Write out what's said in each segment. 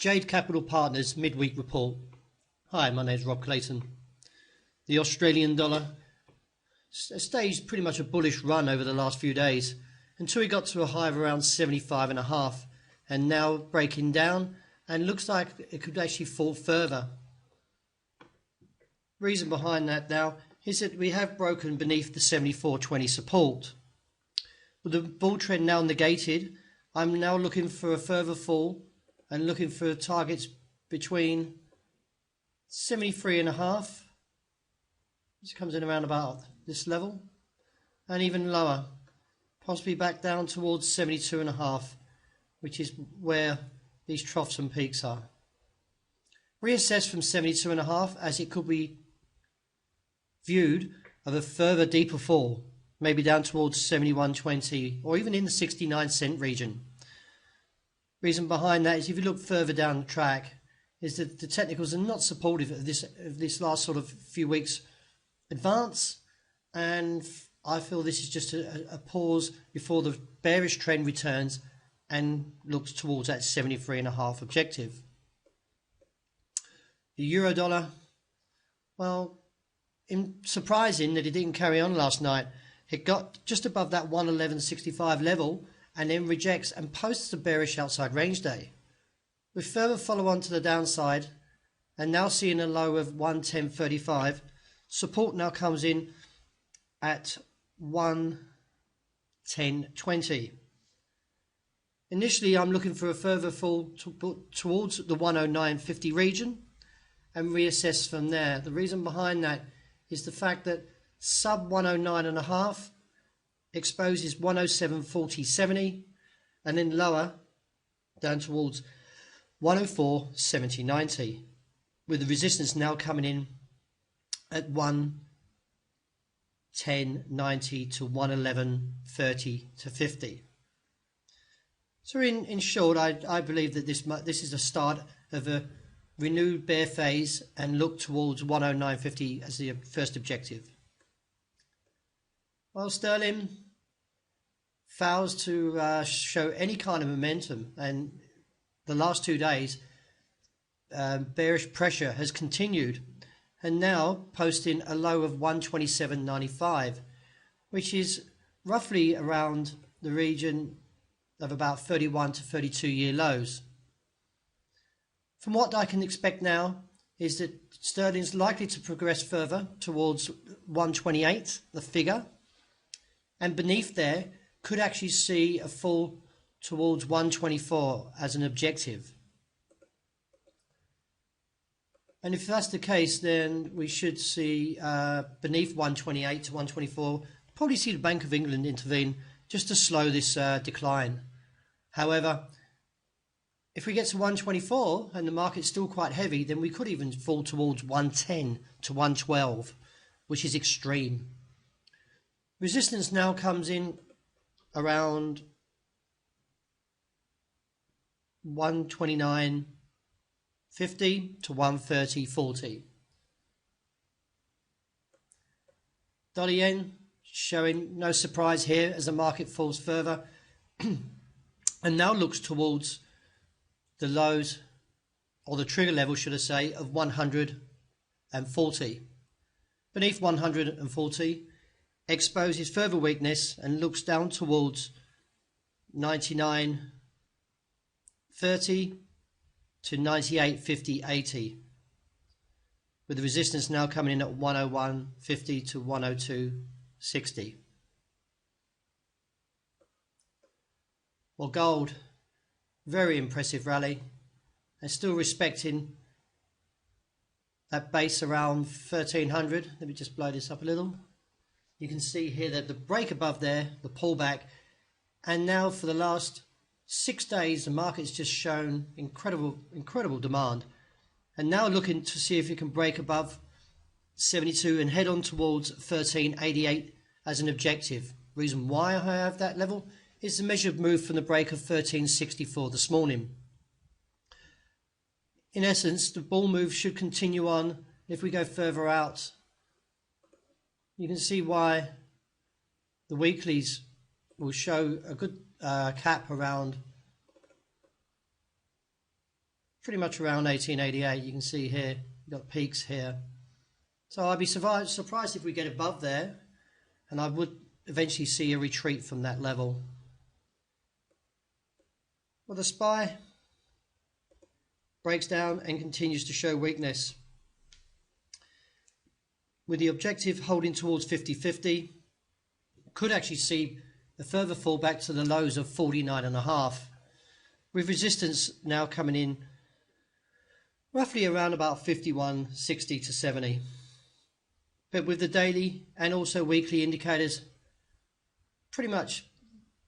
Jade Capital Partners midweek report. Hi, my name is Rob Clayton. The Australian dollar staged pretty much a bullish run over the last few days until we got to a high of around 75.5 and now breaking down and looks like it could actually fall further. Reason behind that now is that we have broken beneath the 74.20 support. With the bull trend now negated, I'm now looking for a further fall and looking for targets between 73.5, which comes in around about this level, and even lower, possibly back down towards 72.5, which is where these troughs and peaks are. Reassess from 72.5 as it could be viewed of a further deeper fall, maybe down towards 71.20 or even in the 69-cent region. Reason behind that is if you look further down the track is that the technicals are not supportive of this last sort of few weeks advance, and I feel this is just a pause before the bearish trend returns and looks towards that 73.5 objective. The euro dollar, well, surprising that it didn't carry on last night. It got just above that 111.65 level and then rejects and posts a bearish outside range day. With further follow on to the downside and now seeing a low of 110.35, support now comes in at 110.20. Initially I'm looking for a further fall towards the 109.50 region and reassess from there. The reason behind that is the fact that sub 109.5 exposes 107.40.70 and then lower down towards 104.70.90, with the resistance now coming in at 110.90 to 111.30 to 50. So in short, I believe that this is the start of a renewed bear phase and look towards 109.50 as the first objective. Well, sterling fails to show any kind of momentum, and the last 2 days bearish pressure has continued and now posting a low of 127.95, which is roughly around the region of about 31 to 32 year lows. From what I can expect now is that sterling is likely to progress further towards 128, the figure, and beneath there could actually see a fall towards 124 as an objective. And if that's the case, then we should see beneath 128 to 124, probably see the Bank of England intervene just to slow this decline. However, if we get to 124 and the market's still quite heavy, then we could even fall towards 110 to 112, which is extreme. Resistance now comes in around 129.50 to 130.40. Dollar yen showing no surprise here as the market falls further and now looks towards the lows, or the trigger level should I say, of 140. Beneath 140 exposes further weakness and looks down towards 99.30 to 98.50.80, with the resistance now coming in at 101.50 to 102.60. Well, gold, very impressive rally, and still respecting that base around 1300. Let me just blow this up a little. You can see here that the break above there, the pullback, and now for the last 6 days the market's just shown incredible demand, and now looking to see if it can break above 72 and head on towards 1388 as an objective. Reason why I have that level is the measured move from the break of 1364 this morning. In essence, the bull move should continue on. If we go further out, you can see why the weeklies will show a good cap around pretty much around 1888. You can see here, you've got peaks here. So I'd be surprised if we get above there, and I would eventually see a retreat from that level. Well, the SPY breaks down and continues to show weakness, with the objective holding towards 50-50. Could actually see a further fall back to the lows of 49.5, with resistance now coming in roughly around about 51.60 to 70. But with the daily and also weekly indicators pretty much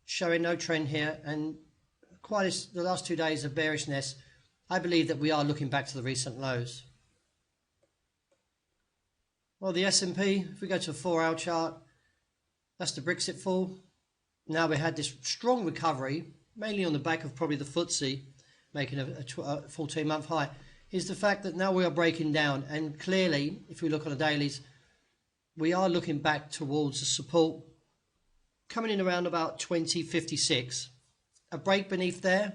showing no trend here, and the last 2 days of bearishness, I believe that we are looking back to the recent lows. Well, the S&P, if we go to a 4-hour chart, that's the Brexit fall. Now we had this strong recovery, mainly on the back of probably the FTSE making a 14-month high, is the fact that now we are breaking down, and clearly, if we look on the dailies, we are looking back towards the support coming in around about 20.56. A break beneath there.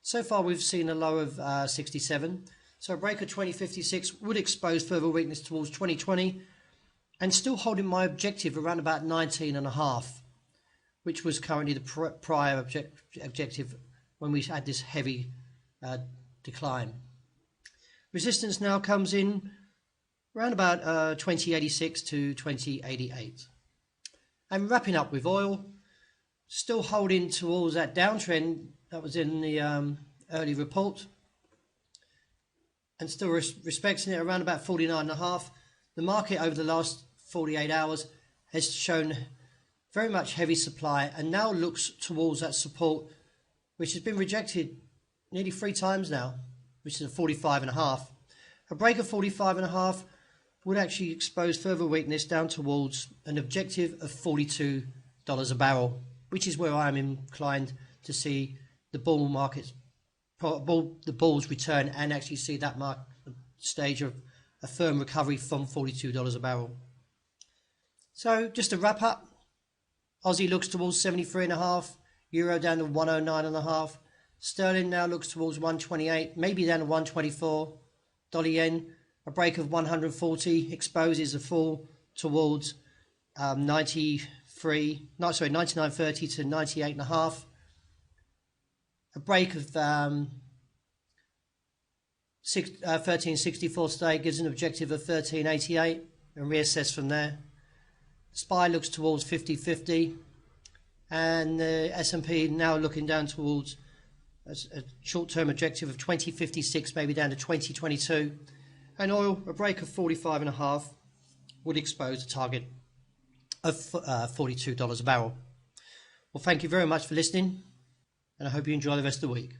So far we've seen a low of 67. So a break of 20.56 would expose further weakness towards 2020, and still holding my objective around about 19.5, which was currently the prior objective when we had this heavy decline. Resistance now comes in around about 2086 to 2088. And wrapping up with oil, still holding towards that downtrend that was in the early report, and still respecting it around about 49.5. The market over the last 48 hours has shown very much heavy supply, and now looks towards that support, which has been rejected nearly 3 times now, which is a 45.5. A break of 45.5 would actually expose further weakness down towards an objective of $42 a barrel, which is where I'm inclined to see the bull markets, the bulls return, and actually see that stage of a firm recovery from $42 a barrel. So just to wrap up, Aussie looks towards 73.5, Euro down to 109.5, Sterling now looks towards 128, maybe down to 124, Dollar Yen, a break of 140 exposes a fall towards 99.30 to 98.5. A break of 1364 today gives an objective of 1388, and reassess from there. SPY looks towards 50-50, and the S&P now looking down towards a short-term objective of 2056, maybe down to 2022. And oil, a break of 45.5 would expose a target of $42 a barrel. Well, thank you very much for listening, and I hope you enjoy the rest of the week.